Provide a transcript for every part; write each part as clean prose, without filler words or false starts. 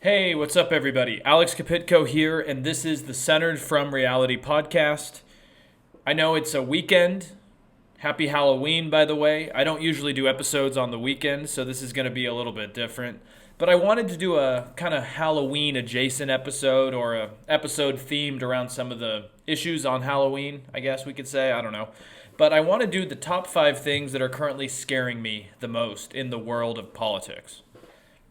Hey, what's up, everybody? Alex Kapitko here, and this is the Centered from Reality podcast. I know it's a weekend. Happy Halloween, by the way. I don't usually do episodes on the weekend, so this is going to be a little bit different. But I wanted to do a kind of Halloween adjacent episode or a episode themed around some of the issues on Halloween, I guess we could say. I don't know. But I want to do the top 5 things that are currently scaring me the most in the world of politics.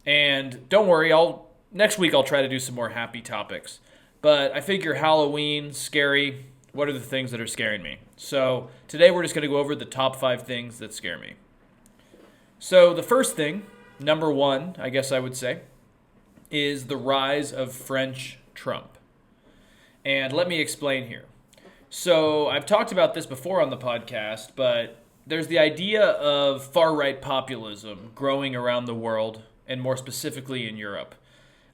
And don't worry, I'll next week I'll try to do some more happy topics. But I figure Halloween, scary, what are the things that are scaring me? So today we're just going to go over the top 5 things that scare me. So the first thing, number one, I guess I would say, is the rise of French Trump. And let me explain here. So I've talked about this before on the podcast, but there's the idea of far-right populism growing around the world, and more specifically in Europe.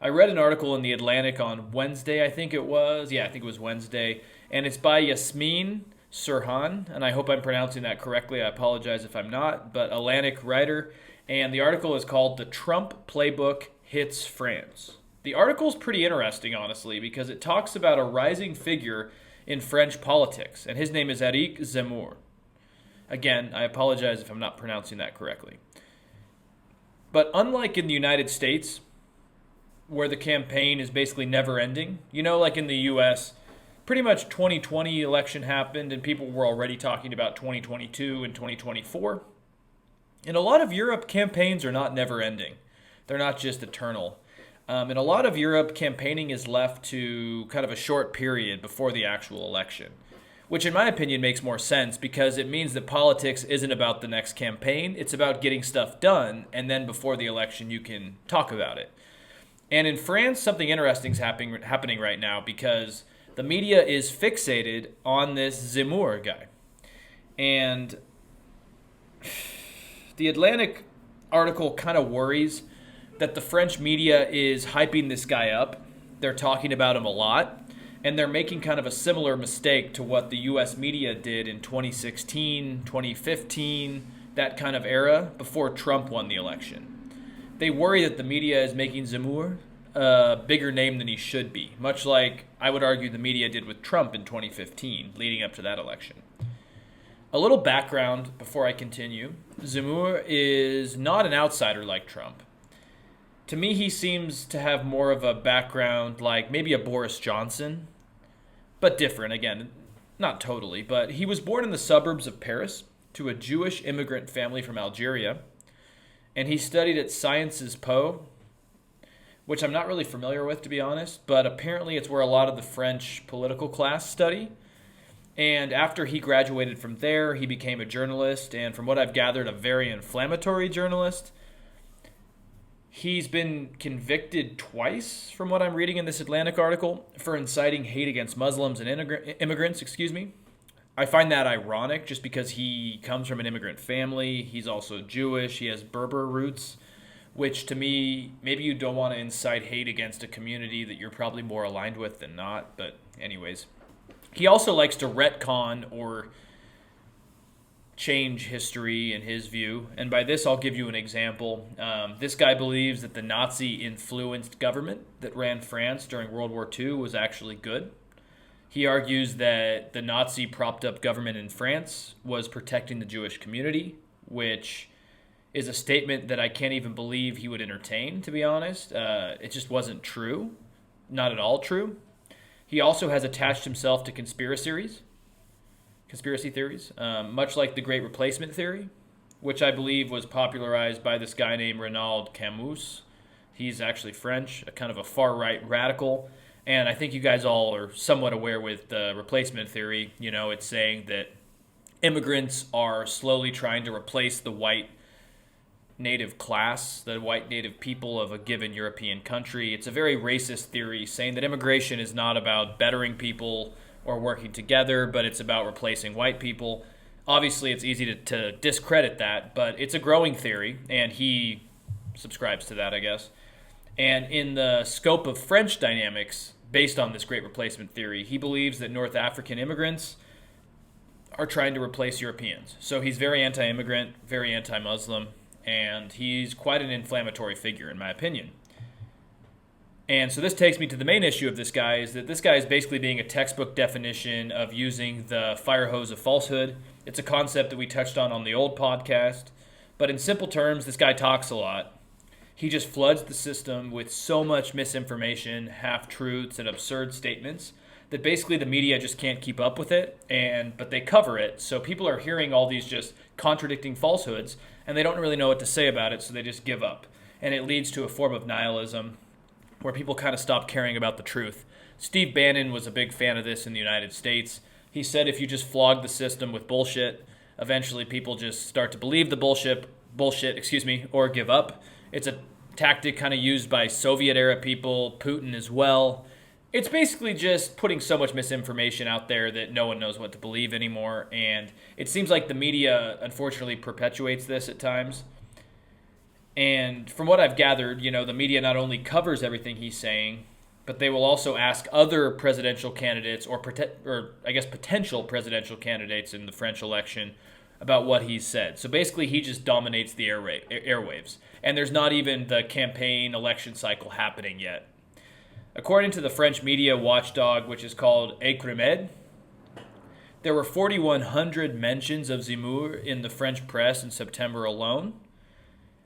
I read an article in The Atlantic on Wednesday, I think it was. Yeah, I think it was Wednesday. And it's by Yasmin Sirhan, and I hope I'm pronouncing that correctly. I apologize if I'm not, but Atlantic writer. And the article is called The Trump Playbook Hits France. The article's pretty interesting, honestly, because it talks about a rising figure in French politics, and his name is Eric Zemmour. Again, I apologize if I'm not pronouncing that correctly. But unlike in the United States, where the campaign is basically never ending. Like in the US, pretty much 2020 election happened and people were already talking about 2022 and 2024. In a lot of Europe, campaigns are not never ending. They're not just eternal. In a lot of Europe, campaigning is left to kind of a short period before the actual election, which in my opinion makes more sense because it means that politics isn't about the next campaign. It's about getting stuff done, and then before the election, you can talk about it. And in France, something interesting is happening right now because the media is fixated on this Zemmour guy. And the Atlantic article kind of worries that the French media is hyping this guy up. They're talking about him a lot. And they're making kind of a similar mistake to what the U.S. media did in 2016, 2015, that kind of era before Trump won the election. They worry that the media is making Zemmour a bigger name than he should be, much like I would argue the media did with Trump in 2015, leading up to that election. A little background before I continue. Zemmour is not an outsider like Trump. To me, he seems to have more of a background like maybe a Boris Johnson, but different. Again, not totally, but he was born in the suburbs of Paris to a Jewish immigrant family from Algeria. And he studied at Sciences Po, which I'm not really familiar with, to be honest, but apparently it's where a lot of the French political class study. And after he graduated from there, he became a journalist, and from what I've gathered, a very inflammatory journalist. He's been convicted twice, from what I'm reading in this Atlantic article, for inciting hate against Muslims and immigrants. I find that ironic just because he comes from an immigrant family. He's also Jewish. He has Berber roots, which to me, maybe you don't want to incite hate against a community that you're probably more aligned with than not. But anyways, he also likes to retcon or change history in his view. And by this, I'll give you an example. This guy believes that the Nazi-influenced government that ran France during World War II was actually good. He argues that the Nazi propped up government in France was protecting the Jewish community, which is a statement that I can't even believe he would entertain, to be honest. It just wasn't true. Not at all true. He also has attached himself to conspiracy theories, much like the Great Replacement theory, which I believe was popularized by this guy named Renaud Camus. He's actually French, a kind of a far-right radical. And I think you guys all are somewhat aware with the replacement theory. It's saying that immigrants are slowly trying to replace the white native class, the white native people of a given European country. It's a very racist theory saying that immigration is not about bettering people or working together, but it's about replacing white people. Obviously, it's easy to discredit that, but it's a growing theory, and he subscribes to that, I guess. And in the scope of French dynamics, based on this Great Replacement theory, he believes that North African immigrants are trying to replace Europeans. So he's very anti-immigrant, very anti-Muslim, and he's quite an inflammatory figure, in my opinion. And so this takes me to the main issue of this guy, is that this guy is basically being a textbook definition of using the fire hose of falsehood. It's a concept that we touched on the old podcast. But in simple terms, this guy talks a lot. He just floods the system with so much misinformation, half-truths, and absurd statements that basically the media just can't keep up with it, but they cover it. So people are hearing all these just contradicting falsehoods, and they don't really know what to say about it, so they just give up. And it leads to a form of nihilism where people kind of stop caring about the truth. Steve Bannon was a big fan of this in the United States. He said if you just flog the system with bullshit, eventually people just start to believe the bullshit, or give up. It's a tactic kind of used by Soviet-era people, Putin as well. It's basically just putting so much misinformation out there that no one knows what to believe anymore. And it seems like the media, unfortunately, perpetuates this at times. And from what I've gathered, the media not only covers everything he's saying, but they will also ask other presidential candidates or potential presidential candidates in the French election about what he's said. So basically, he just dominates the airwaves. And there's not even the campaign election cycle happening yet. According to the French media watchdog, which is called Ecrimed, there were 4,100 mentions of Zemmour in the French press in September alone.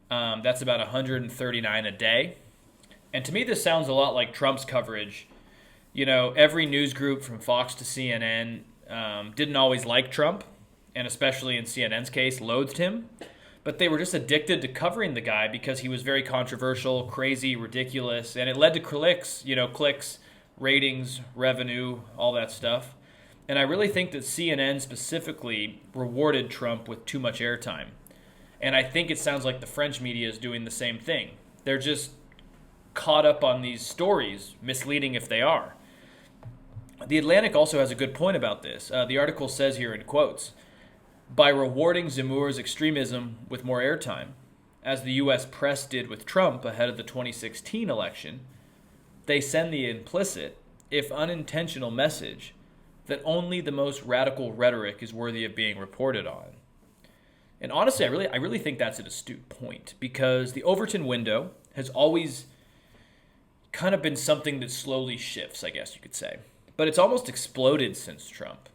That's about 139 a day. And to me, this sounds a lot like Trump's coverage. Every news group from Fox to CNN didn't always like Trump, and especially in CNN's case, loathed him. But they were just addicted to covering the guy because he was very controversial, crazy, ridiculous, and it led to clicks, ratings, revenue, all that stuff. And I really think that CNN specifically rewarded Trump with too much airtime. And I think it sounds like the French media is doing the same thing. They're just caught up on these stories, misleading if they are. The Atlantic also has a good point about this. The article says here in quotes, by rewarding Zemmour's extremism with more airtime, as the U.S. press did with Trump ahead of the 2016 election, they send the implicit, if unintentional, message that only the most radical rhetoric is worthy of being reported on. And honestly, I really think that's an astute point, because the Overton window has always kind of been something that slowly shifts, I guess you could say. But it's almost exploded since Trump.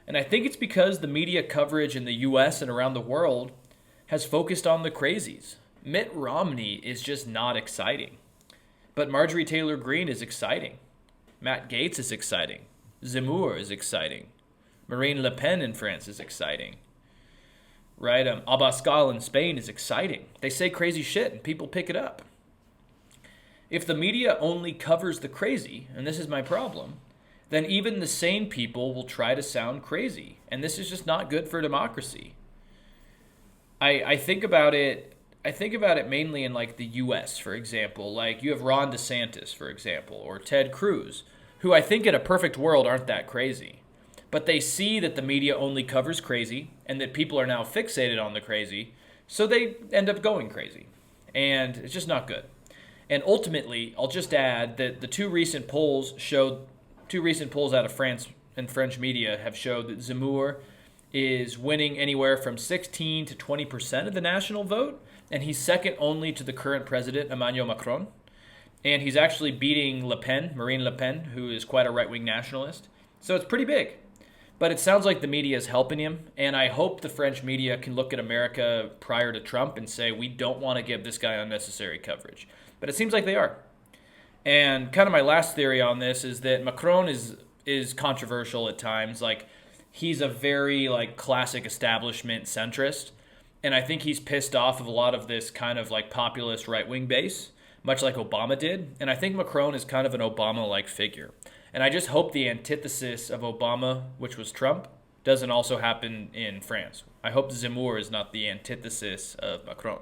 And I think it's because the media coverage in the U.S. and around the world has focused on the crazies. Mitt Romney is just not exciting. But Marjorie Taylor Greene is exciting. Matt Gaetz is exciting. Zemmour is exciting. Marine Le Pen in France is exciting. Right? Abascal in Spain is exciting. They say crazy shit and people pick it up. If the media only covers the crazy, and this is my problem, then even the sane people will try to sound crazy. And this is just not good for democracy. I think about it mainly in like the US, for example. Like you have Ron DeSantis, for example, or Ted Cruz, who I think in a perfect world aren't that crazy. But they see that the media only covers crazy and that people are now fixated on the crazy, so they end up going crazy. And it's just not good. And ultimately, I'll just add that the two recent polls out of France and French media have showed that Zemmour is winning anywhere from 16 to 20% of the national vote, and he's second only to the current president, Emmanuel Macron. And he's actually beating Marine Le Pen, who is quite a right-wing nationalist. So it's pretty big. But it sounds like the media is helping him, and I hope the French media can look at America prior to Trump and say, we don't want to give this guy unnecessary coverage. But it seems like they are. And kind of my last theory on this is that Macron is controversial at times. Like, he's a very classic establishment centrist, and I think he's pissed off of a lot of this kind of populist right-wing base, much like Obama did. And I think Macron is kind of an Obama-like figure. And I just hope the antithesis of Obama, which was Trump, doesn't also happen in France. I hope Zemmour is not the antithesis of Macron.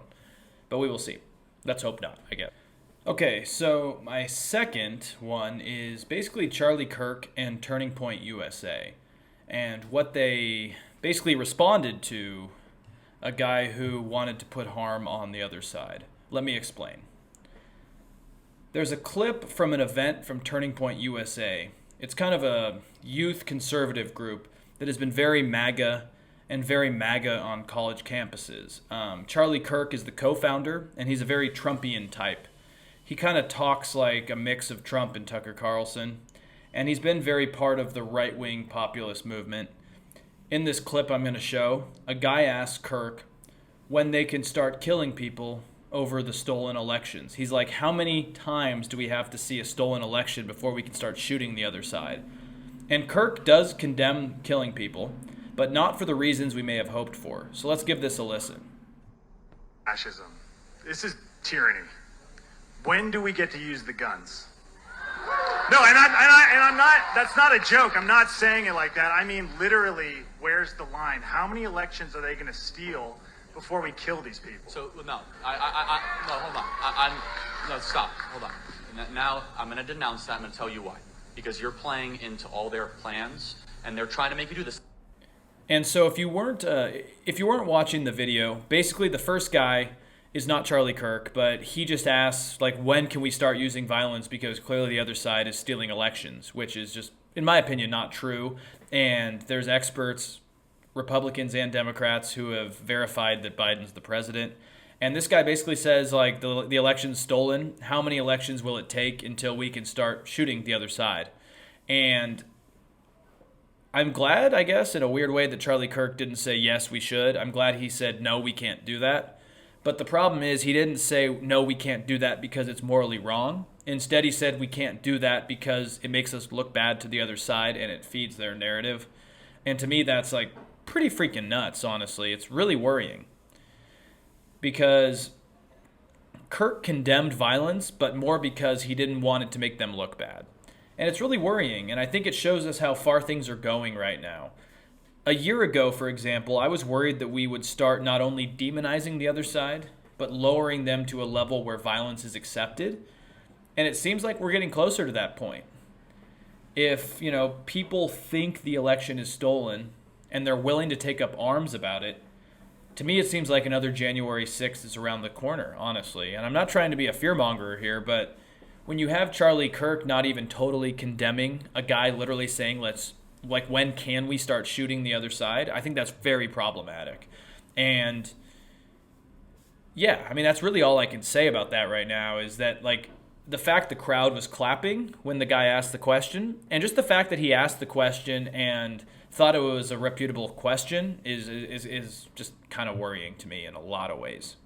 But we will see. Let's hope not, I guess. Okay, so my second one is basically Charlie Kirk and Turning Point USA, and what they basically responded to a guy who wanted to put harm on the other side. Let me explain. There's a clip from an event from Turning Point USA. It's kind of a youth conservative group that has been very MAGA on college campuses. Charlie Kirk is the co-founder, and he's a very Trumpian type. he kind of talks like a mix of Trump and Tucker Carlson, and he's been very part of the right-wing populist movement. In this clip I'm going to show, a guy asks Kirk when they can start killing people over the stolen elections. He's like, how many times do we have to see a stolen election before we can start shooting the other side? And Kirk does condemn killing people, but not for the reasons we may have hoped for. So let's give this a listen. Fascism. This is tyranny. When do we get to use the guns? No, and I'm not, that's not a joke. I'm not saying it like that. I mean, literally, where's the line? How many elections are they going to steal before we kill these people? So, no, no, hold on. No, stop, hold on. Now, I'm going to denounce that. I'm going to tell you why. Because you're playing into all their plans, and they're trying to make you do this. And so if you weren't watching the video, basically the first guy is not Charlie Kirk, but he just asks, like, when can we start using violence, because clearly the other side is stealing elections, which is just, in my opinion, not true. And there's experts, Republicans and Democrats, who have verified that Biden's the president. And this guy basically says, like, the election's stolen. How many elections will it take until we can start shooting the other side? And I'm glad, I guess, in a weird way, that Charlie Kirk didn't say, yes, we should. I'm glad he said, no, we can't do that. But the problem is he didn't say, no, we can't do that because it's morally wrong. Instead, he said we can't do that because it makes us look bad to the other side and it feeds their narrative. And to me, that's like pretty freaking nuts, honestly. It's really worrying. Because Kirk condemned violence, but more because he didn't want it to make them look bad. And it's really worrying, and I think it shows us how far things are going right now. A year ago, for example, I was worried that we would start not only demonizing the other side, but lowering them to a level where violence is accepted. And it seems like we're getting closer to that point. If, people think the election is stolen and they're willing to take up arms about it, to me it seems like another January 6th is around the corner, honestly. And I'm not trying to be a fearmonger here, but when you have Charlie Kirk not even totally condemning a guy literally saying, when can we start shooting the other side? I think that's very problematic. And yeah, I mean, that's really all I can say about that right now, is that, the fact the crowd was clapping when the guy asked the question, and just the fact that he asked the question and thought it was a reputable question is just kind of worrying to me in a lot of ways.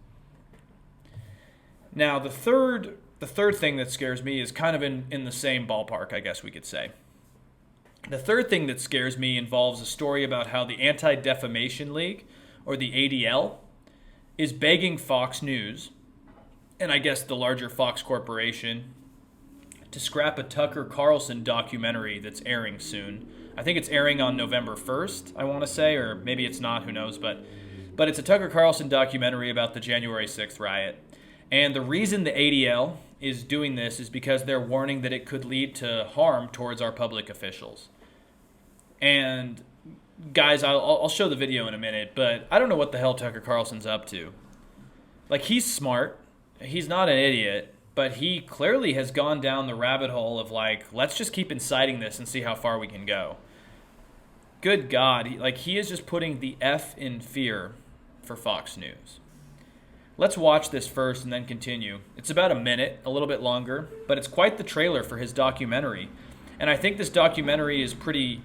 Now, the third thing that scares me is kind of in the same ballpark, I guess we could say. The third thing that scares me involves a story about how the Anti-Defamation League, or the ADL, is begging Fox News, and I guess the larger Fox Corporation, to scrap a Tucker Carlson documentary that's airing soon. I think it's airing on November 1st, I want to say, or maybe it's not, who knows, but it's a Tucker Carlson documentary about the January 6th riot. And the reason the ADL is doing this is because they're warning that it could lead to harm towards our public officials. And guys, I'll show the video in a minute, but I don't know what the hell Tucker Carlson's up to. He's smart. He's not an idiot, but he clearly has gone down the rabbit hole of let's just keep inciting this and see how far we can go. Good God, he is just putting the F in fear for Fox News. Let's watch this first and then continue. It's about a minute, a little bit longer, but it's quite the trailer for his documentary. And I think this documentary is pretty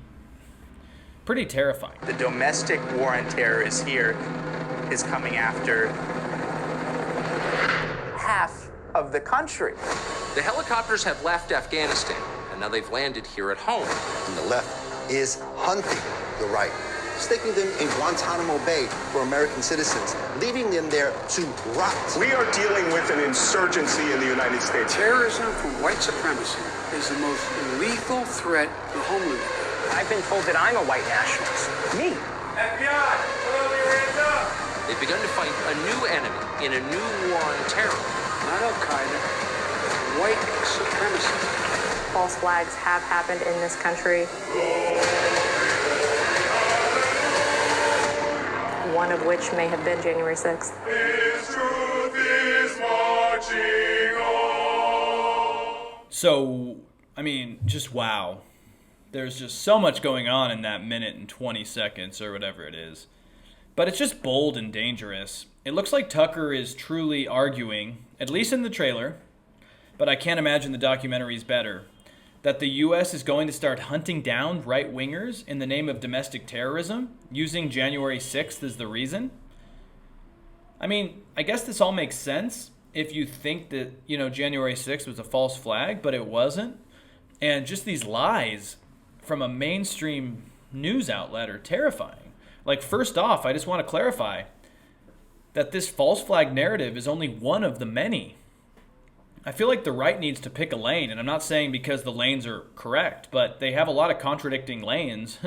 terrifying. The domestic war on terror is coming after half of the country. The helicopters have left Afghanistan, and now they've landed here at home. And the left is hunting the right, sticking them in Guantanamo Bay for American citizens, leaving them there to rot. We are dealing with an insurgency in the United States. Terrorism from white supremacy is the most lethal threat to homeland. I've been told that I'm a white nationalist. Me. FBI, put your hands up. They've begun to fight a new enemy in a new war on terror. Not Al-Qaeda, white supremacy. False flags have happened in this country. One of which may have been January 6th. His truth is marching on. So, I mean, just wow. There's just so much going on in that minute and 20 seconds or whatever it is. But it's just bold and dangerous. It looks like Tucker is truly arguing, at least in the trailer, but I can't imagine the documentary's better. That the U.S. is going to start hunting down right-wingers in the name of domestic terrorism, using January 6th as the reason. I mean, I guess this all makes sense if you think that, January 6th was a false flag, but it wasn't. And just these lies from a mainstream news outlet are terrifying. Like, first off, I just want to clarify that this false flag narrative is only one of the many. I feel like the right needs to pick a lane, and I'm not saying because the lanes are correct, but they have a lot of contradicting lanes.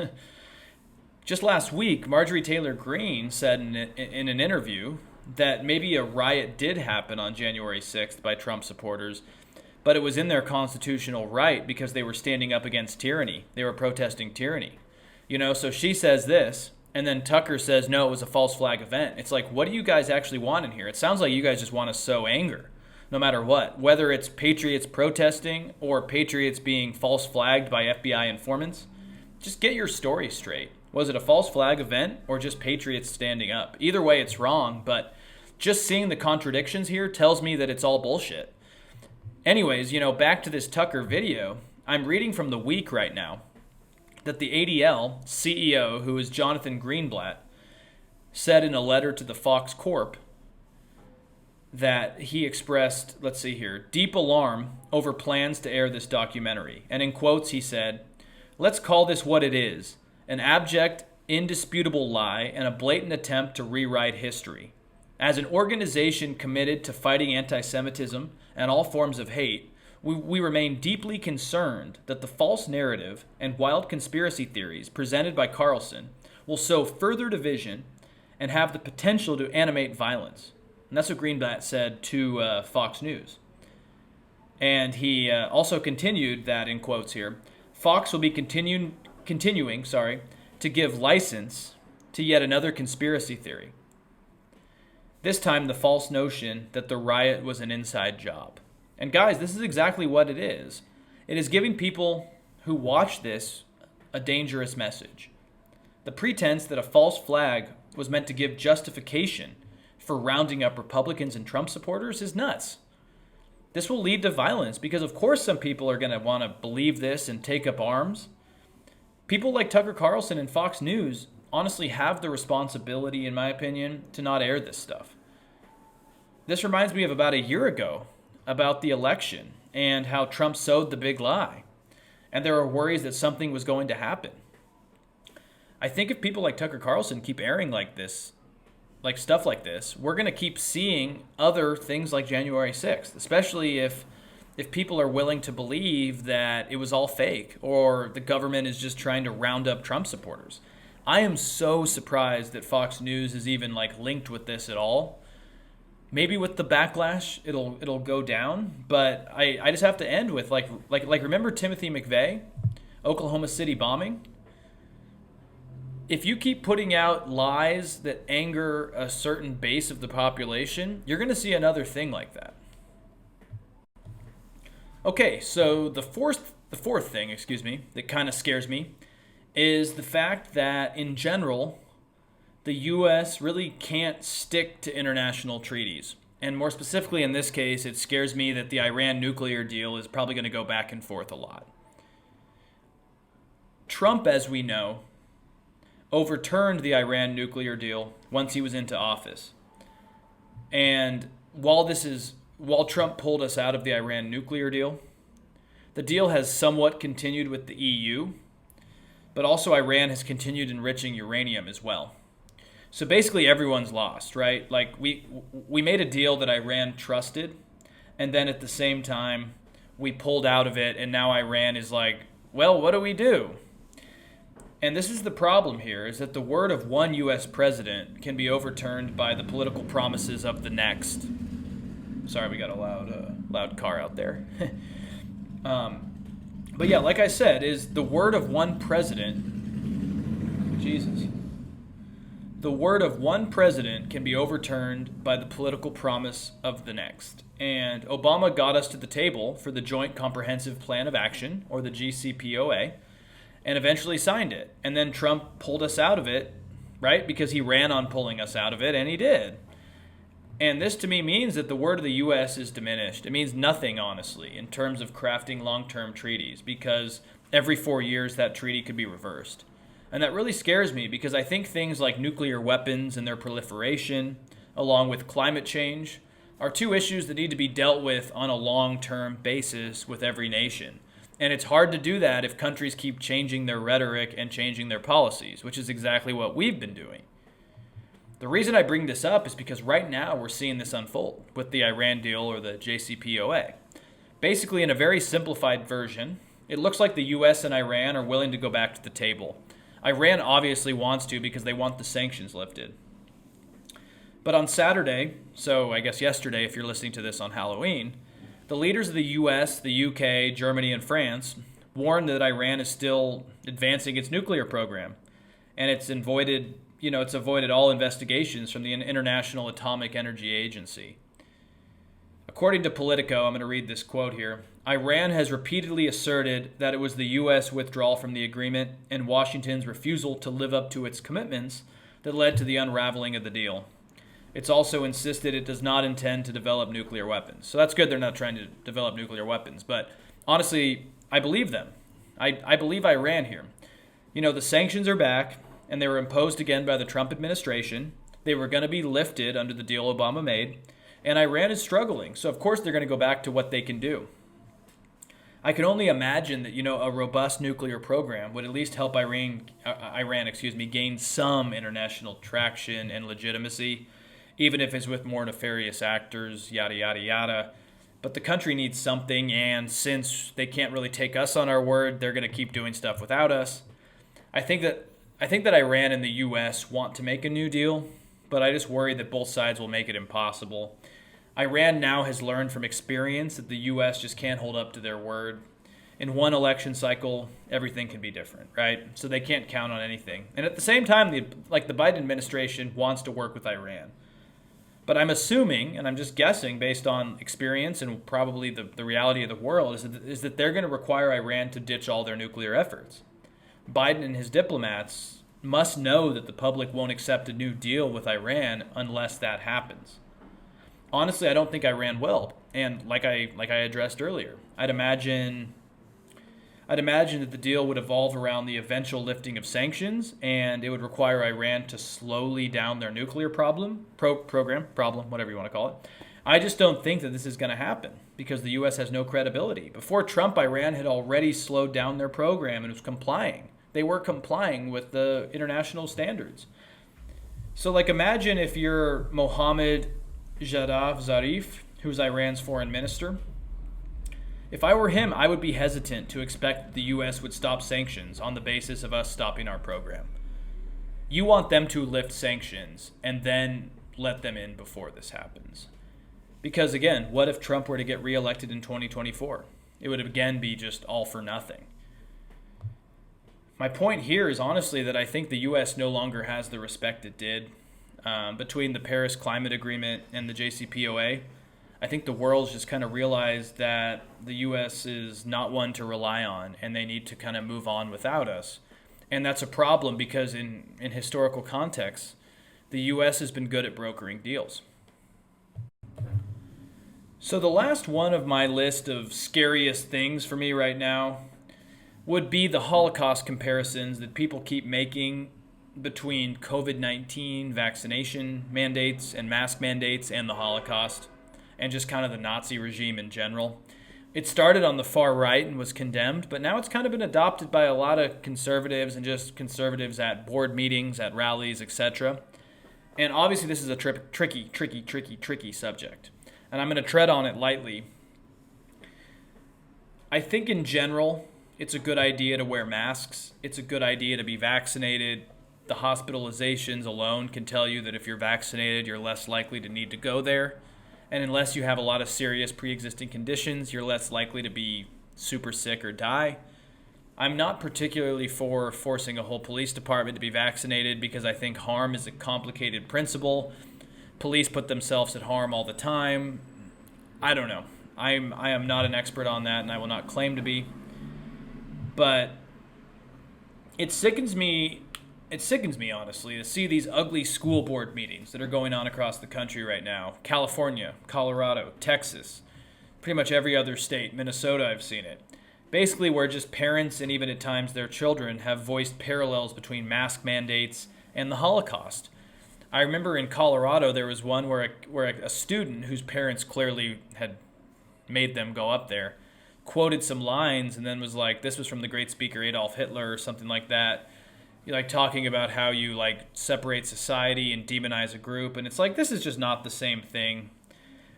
Just last week, Marjorie Taylor Greene said in an interview that maybe a riot did happen on January 6th by Trump supporters, but it was in their constitutional right because they were standing up against tyranny. They were protesting tyranny. So she says this, and then Tucker says, no, it was a false flag event. It's like, what do you guys actually want in here? It sounds like you guys just want to sow anger, no matter what. Whether it's patriots protesting or patriots being false flagged by FBI informants, just get your story straight. Was it a false flag event or just patriots standing up? Either way, it's wrong, but just seeing the contradictions here tells me that it's all bullshit. Anyways, back to this Tucker video. I'm reading from The Week right now that the ADL CEO, who is Jonathan Greenblatt, said in a letter to the Fox Corp that he expressed, let's see here, deep alarm over plans to air this documentary. And in quotes, he said, "Let's call this what it is, an abject, indisputable lie and a blatant attempt to rewrite history. As an organization committed to fighting anti-Semitism and all forms of hate, we remain deeply concerned that the false narrative and wild conspiracy theories presented by Carlson will sow further division and have the potential to animate violence." And that's what Greenblatt said to Fox News. And he also continued that, in quotes here, Fox will be continuing to give license to yet another conspiracy theory. This time, the false notion that the riot was an inside job. And guys, this is exactly what it is. It is giving people who watch this a dangerous message. The pretense that a false flag was meant to give justification for rounding up Republicans and Trump supporters is nuts. This will lead to violence because, of course, some people are going to want to believe this and take up arms. People like Tucker Carlson and Fox News honestly have the responsibility, in my opinion, to not air this stuff. This reminds me of about a year ago about the election and how Trump sowed the big lie. And there were worries that something was going to happen. I think if people like Tucker Carlson keep airing like this, like stuff like this, we're going to keep seeing other things like January 6th, especially if people are willing to believe that it was all fake or the government is just trying to round up Trump supporters. I am so surprised that Fox News is even linked with this at all. Maybe with the backlash, it'll go down, but I just have to end with remember Timothy McVeigh, Oklahoma City bombing? If you keep putting out lies that anger a certain base of the population, you're going to see another thing like that. Okay, so the fourth thing, that kind of scares me is the fact that in general, the U.S. really can't stick to international treaties. And more specifically in this case, it scares me that the Iran nuclear deal is probably going to go back and forth a lot. Trump, as we know, overturned the Iran nuclear deal once he was into office. And while Trump pulled us out of the Iran nuclear deal, the deal has somewhat continued with the EU, but also Iran has continued enriching uranium as well. So basically everyone's lost, right? We made a deal that Iran trusted, and then at the same time we pulled out of it, and now Iran is like, well, what do we do? And this is the problem here, is that the word of one U.S. president can be overturned by the political promises of the next. Sorry, we got a loud car out there. But yeah, like I said, is the word of one president, the word of one president can be overturned by the political promise of the next. And Obama got us to the table for the Joint Comprehensive Plan of Action, or the GCPOA, and eventually signed it. And then Trump pulled us out of it, right? Because he ran on pulling us out of it, and he did. And this to me means that the word of the U.S. is diminished. It means nothing, honestly, in terms of crafting long-term treaties, because every 4 years that treaty could be reversed. And that really scares me, because I think things like nuclear weapons and their proliferation, along with climate change, are two issues that need to be dealt with on a long-term basis with every nation. And it's hard to do that if countries keep changing their rhetoric and changing their policies, which is exactly what we've been doing. The reason I bring this up is because right now we're seeing this unfold with the Iran deal, or the JCPOA. Basically, in a very simplified version, it looks like the US and Iran are willing to go back to the table. Iran obviously wants to because they want the sanctions lifted. But on Saturday, so I guess yesterday if you're listening to this on Halloween, the leaders of the US, the UK, Germany, and France warned that Iran is still advancing its nuclear program, and it's avoided all investigations from the International Atomic Energy Agency. According to Politico, I'm going to read this quote here. Iran has repeatedly asserted that it was the U.S. withdrawal from the agreement and Washington's refusal to live up to its commitments that led to the unraveling of the deal. It's also insisted it does not intend to develop nuclear weapons. So that's good they're not trying to develop nuclear weapons. But honestly, I believe them. I believe Iran here. The sanctions are back, and they were imposed again by the Trump administration. They were going to be lifted under the deal Obama made. And Iran is struggling. So of course they're going to go back to what they can do. I can only imagine that, a robust nuclear program would at least help Iran, gain some international traction and legitimacy, even if it's with more nefarious actors, yada, yada, yada. But the country needs something, and since they can't really take us on our word, they're going to keep doing stuff without us. I think that Iran and the U.S. want to make a new deal, but I just worry that both sides will make it impossible. Iran now has learned from experience that the U.S. just can't hold up to their word. In one election cycle, everything can be different, right? So they can't count on anything. And at the same time, the Biden administration wants to work with Iran. But I'm assuming, and I'm just guessing based on experience and probably the reality of the world, is that they're going to require Iran to ditch all their nuclear efforts. Biden and his diplomats must know that the public won't accept a new deal with Iran unless that happens. Honestly, I don't think Iran will. And like I addressed earlier, I'd imagine that the deal would evolve around the eventual lifting of sanctions, and it would require Iran to slowly down their nuclear program, whatever you want to call it. I just don't think that this is going to happen because the U.S. has no credibility. Before Trump, Iran had already slowed down their program and was complying. They were complying with the international standards. So, imagine if you're Mohammad Javad Zarif, who's Iran's foreign minister. If I were him, I would be hesitant to expect that the U.S. would stop sanctions on the basis of us stopping our program. You want them to lift sanctions and then let them in before this happens. Because again, what if Trump were to get reelected in 2024? It would again be just all for nothing. My point here is honestly that I think the U.S. no longer has the respect it did. Between the Paris Climate Agreement and the JCPOA, I think the world's just kind of realized that the U.S. is not one to rely on, and they need to kind of move on without us. And that's a problem because in historical context, the U.S. has been good at brokering deals. So the last one of my list of scariest things for me right now would be the Holocaust comparisons that people keep making between COVID-19 vaccination mandates and mask mandates and the Holocaust, and just kind of the Nazi regime in general. It started on the far right and was condemned, but now it's kind of been adopted by a lot of conservatives and just conservatives at board meetings, at rallies, etc. And obviously this is a tricky subject, and I'm going to tread on it lightly. I think in general, it's a good idea to wear masks. It's a good idea to be vaccinated. The hospitalizations alone can tell you that if you're vaccinated, you're less likely to need to go there. And unless you have a lot of serious pre-existing conditions, you're less likely to be super sick or die. I'm not particularly for forcing a whole police department to be vaccinated because I think harm is a complicated principle. Police put themselves at harm all the time. I don't know. I am not an expert on that, and I will not claim to be. But it sickens me it sickens me, honestly, to see these ugly school board meetings that are going on across the country right now. California, Colorado, Texas, pretty much every other state. Minnesota, I've seen it. Basically, where just parents and even at times their children have voiced parallels between mask mandates and the Holocaust. I remember in Colorado there was one where a student whose parents clearly had made them go up there quoted some lines and then was like, this was from the great speaker Adolf Hitler or something like that. You're like talking about how you like separate society and demonize a group, and it's like, this is just not the same thing.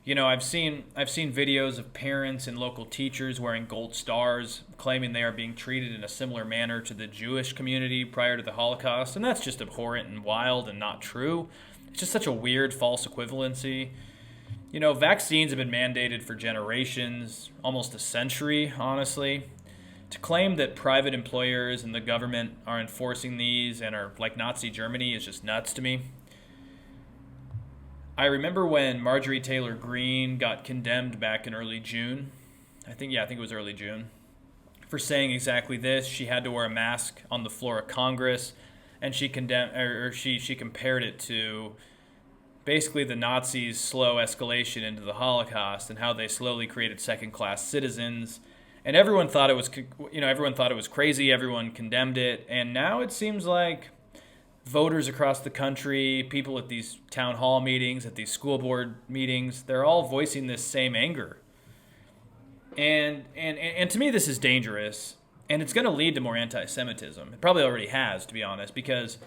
You know, I've seen videos of parents and local teachers wearing gold stars, claiming they are being treated in a similar manner to the Jewish community prior to the Holocaust, and that's just abhorrent and wild and not true. It's just such a weird false equivalency. You know, vaccines have been mandated for generations, almost a century, honestly. To claim that private employers and the government are enforcing these and are like Nazi Germany is just nuts to me. I remember when Marjorie Taylor Greene got condemned back in early June. I think it was early June, for saying exactly this. She had to wear a mask on the floor of Congress, and she compared it to basically the Nazis' slow escalation into the Holocaust and how they slowly created second-class citizens. And everyone thought it was crazy. Everyone condemned it, and now it seems like voters across the country, people at these town hall meetings, at these school board meetings, they're all voicing this same anger. And to me, this is dangerous, and it's going to lead to more anti-Semitism. It probably already has, to be honest, because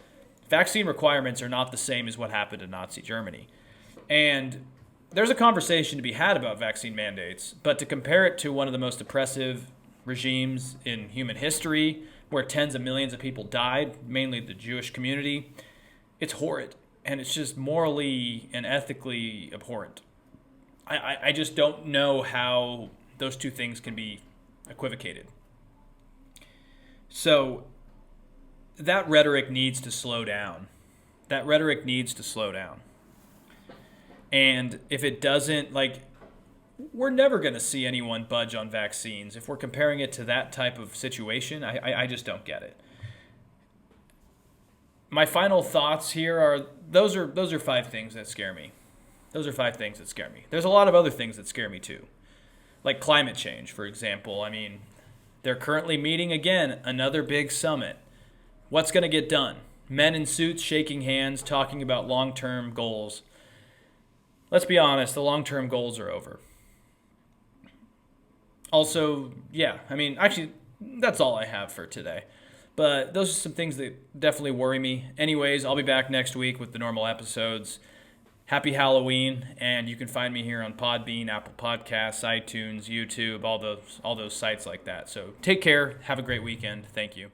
vaccine requirements are not the same as what happened in Nazi Germany. And there's a conversation to be had about vaccine mandates, but to compare it to one of the most oppressive regimes in human history, where tens of millions of people died, mainly the Jewish community, it's horrid. And it's just morally and ethically abhorrent. I just don't know how those two things can be equivocated. So that rhetoric needs to slow down. And if it doesn't, we're never going to see anyone budge on vaccines. If we're comparing it to that type of situation, I just don't get it. My final thoughts here are, those are 5 things that scare me. There's a lot of other things that scare me too. Like climate change, for example. I mean, they're currently meeting again, another big summit. What's going to get done? Men in suits shaking hands, talking about long-term goals. Let's be honest, the long-term goals are over. Also, actually, that's all I have for today. But those are some things that definitely worry me. Anyways, I'll be back next week with the normal episodes. Happy Halloween, and you can find me here on Podbean, Apple Podcasts, iTunes, YouTube, all those sites like that. So take care. Have a great weekend. Thank you.